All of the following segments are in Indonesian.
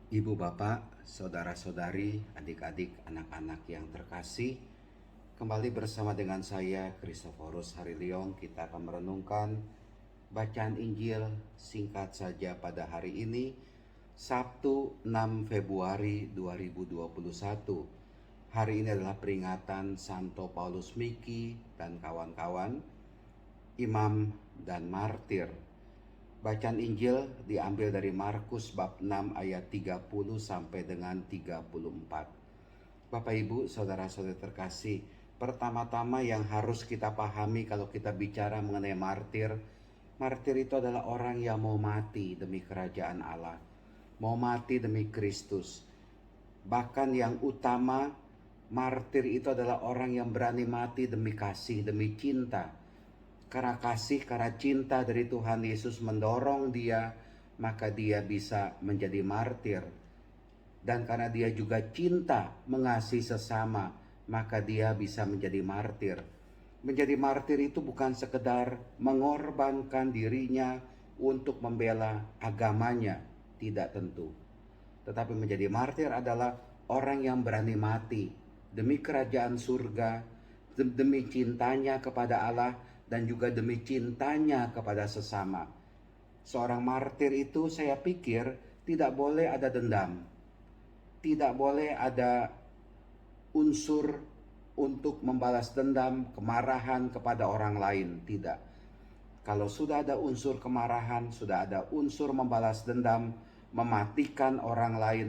Ibu bapak, saudara-saudari, adik-adik, anak-anak yang terkasih, kembali bersama dengan saya Kristoforus Hariliong. Kita akan merenungkan bacaan Injil singkat saja pada hari ini, Sabtu 6 Februari 2021. Hari ini adalah peringatan Santo Paulus Miki dan kawan-kawan, imam dan martir. Bacaan Injil diambil dari Markus bab 6 ayat 30 sampai dengan 34. Bapak Ibu, saudara-saudari terkasih, pertama-tama yang harus kita pahami kalau kita bicara mengenai martir, martir itu adalah orang yang mau mati demi kerajaan Allah, mau mati demi Kristus. Bahkan yang utama, martir itu adalah orang yang berani mati demi kasih, demi cinta. Karena kasih, karena cinta dari Tuhan Yesus mendorong dia, maka dia bisa menjadi martir. Dan karena dia juga cinta mengasihi sesama, maka dia bisa menjadi martir. Menjadi martir itu bukan sekedar mengorbankan dirinya untuk membela agamanya, tidak tentu. Tetapi menjadi martir adalah orang yang berani mati demi kerajaan surga, demi cintanya kepada Allah, dan juga demi cintanya kepada sesama. Seorang martir itu saya pikir tidak boleh ada dendam, tidak boleh ada unsur untuk membalas dendam, kemarahan kepada orang lain, tidak. Kalau sudah ada unsur kemarahan, sudah ada unsur membalas dendam, mematikan orang lain,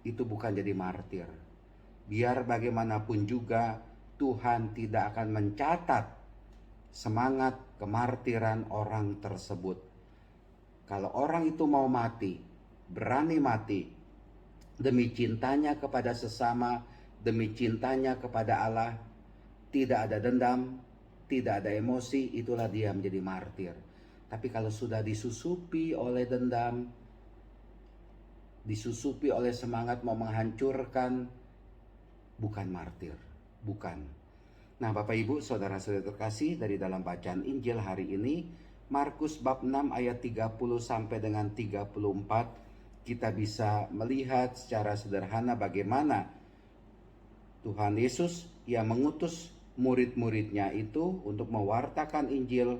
itu bukan jadi martir. Biar bagaimanapun juga, Tuhan tidak akan mencatat semangat kemartiran orang tersebut. Kalau orang itu mau mati, berani mati, demi cintanya kepada sesama, demi cintanya kepada Allah, tidak ada dendam, tidak ada emosi, itulah dia menjadi martir. Tapi kalau sudah disusupi oleh dendam, disusupi oleh semangat mau menghancurkan, bukan martir, bukan. Nah, Bapak Ibu, saudara-saudari terkasih, dari dalam bacaan Injil hari ini, Markus bab 6 ayat 30 sampai dengan 34, kita bisa melihat secara sederhana bagaimana Tuhan Yesus yang mengutus murid-muridnya itu untuk mewartakan Injil,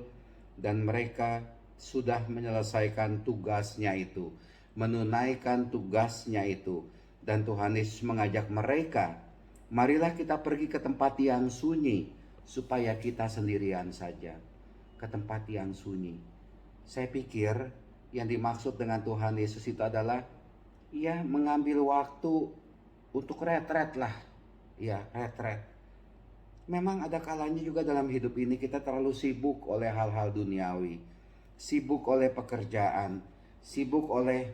dan mereka sudah menyelesaikan tugasnya itu, menunaikan tugasnya itu. Dan Tuhan Yesus mengajak mereka, marilah kita pergi ke tempat yang sunyi, supaya kita sendirian saja. Ke tempat yang sunyi. Saya pikir yang dimaksud dengan Tuhan Yesus itu adalah, ya, mengambil waktu untuk retret lah. Ya, retret. Memang ada kalanya juga dalam hidup ini kita terlalu sibuk oleh hal-hal duniawi, sibuk oleh pekerjaan, sibuk oleh,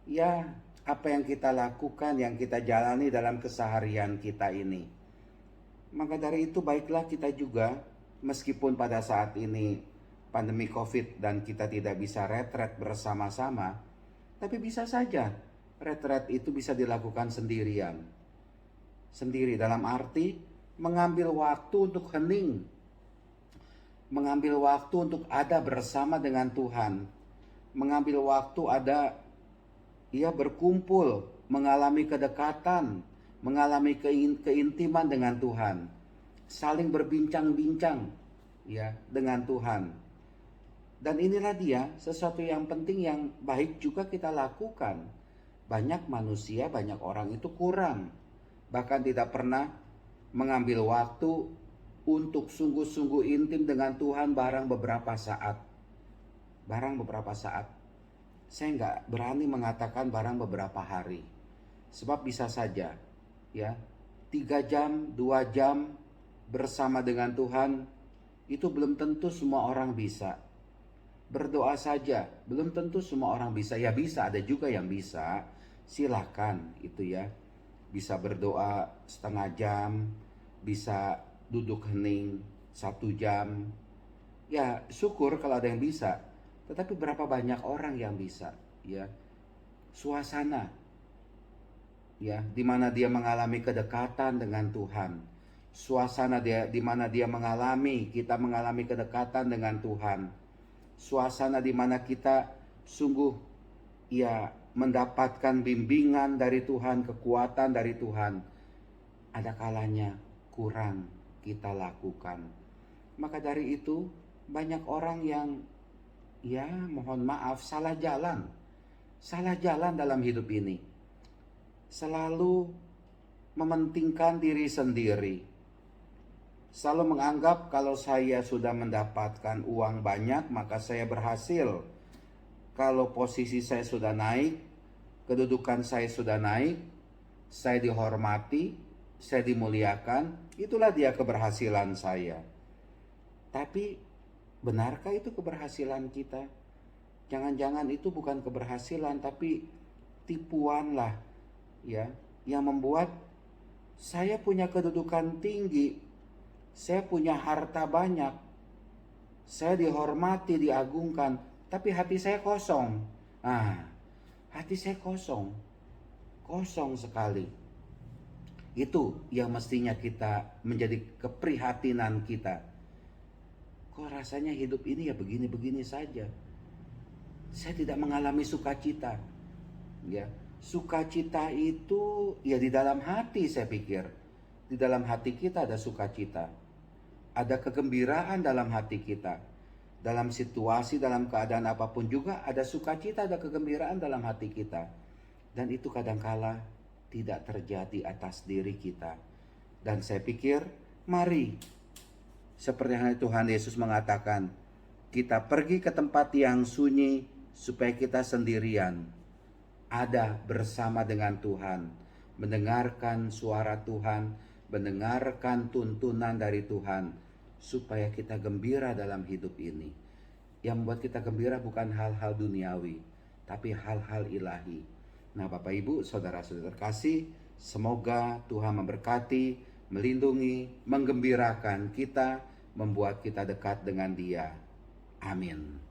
ya, apa yang kita lakukan, yang kita jalani dalam keseharian kita ini. Maka dari itu baiklah kita juga, meskipun pada saat ini pandemi COVID dan kita tidak bisa retret bersama-sama, tapi bisa saja retret itu bisa dilakukan sendirian. Sendiri dalam arti mengambil waktu untuk hening, mengambil waktu untuk ada bersama dengan Tuhan, mengambil waktu ada, ia berkumpul, mengalami kedekatan, mengalami keintiman dengan Tuhan, saling berbincang-bincang, ya, dengan Tuhan. Dan inilah dia sesuatu yang penting yang baik juga kita lakukan. Banyak manusia, banyak orang itu kurang, bahkan tidak pernah mengambil waktu untuk sungguh-sungguh intim dengan Tuhan barang beberapa saat. Saya nggak berani mengatakan barang beberapa hari, sebab bisa saja, ya, 3 jam, 2 jam bersama dengan Tuhan, itu belum tentu semua orang bisa. Berdoa saja, belum tentu semua orang bisa. Ya bisa, ada juga yang bisa, silakan itu ya. Bisa berdoa setengah jam, bisa duduk hening 1 jam. Ya syukur kalau ada yang bisa. Tetapi berapa banyak orang yang bisa, ya. Suasana, ya, di mana dia mengalami kedekatan dengan Tuhan. Suasana dia di mana kita mengalami kedekatan dengan Tuhan. Suasana di mana kita sungguh, ya, mendapatkan bimbingan dari Tuhan, kekuatan dari Tuhan, ada kalanya kurang kita lakukan. Maka dari itu banyak orang yang mohon maaf salah jalan dalam hidup ini. Selalu mementingkan diri sendiri. Selalu menganggap kalau saya sudah mendapatkan uang banyak maka saya berhasil. Kalau posisi saya sudah naik, kedudukan saya sudah naik, saya dihormati, saya dimuliakan, itulah dia keberhasilan saya. Tapi benarkah itu keberhasilan kita? Jangan-jangan itu bukan keberhasilan tapi tipuan lah, yang membuat saya punya kedudukan tinggi, saya punya harta banyak, saya dihormati, diagungkan, tapi hati saya kosong. Hati saya kosong sekali. Itu yang mestinya kita menjadi keprihatinan kita. Kok rasanya hidup ini begini-begini saja. Saya tidak mengalami sukacita. Sukacita itu di dalam hati, saya pikir. Di dalam hati kita ada sukacita. Ada kegembiraan dalam hati kita. Dalam situasi, dalam keadaan apapun juga ada sukacita, ada kegembiraan dalam hati kita. Dan itu kadangkala tidak terjadi atas diri kita. Dan saya pikir, mari, seperti yang Tuhan Yesus mengatakan, kita pergi ke tempat yang sunyi supaya kita sendirian, ada bersama dengan Tuhan, mendengarkan suara Tuhan, mendengarkan tuntunan dari Tuhan, supaya kita gembira dalam hidup ini. Yang membuat kita gembira bukan hal-hal duniawi, tapi hal-hal ilahi. Nah, Bapak Ibu, saudara-saudara terkasih, semoga Tuhan memberkati, melindungi, menggembirakan kita, membuat kita dekat dengan Dia. Amin.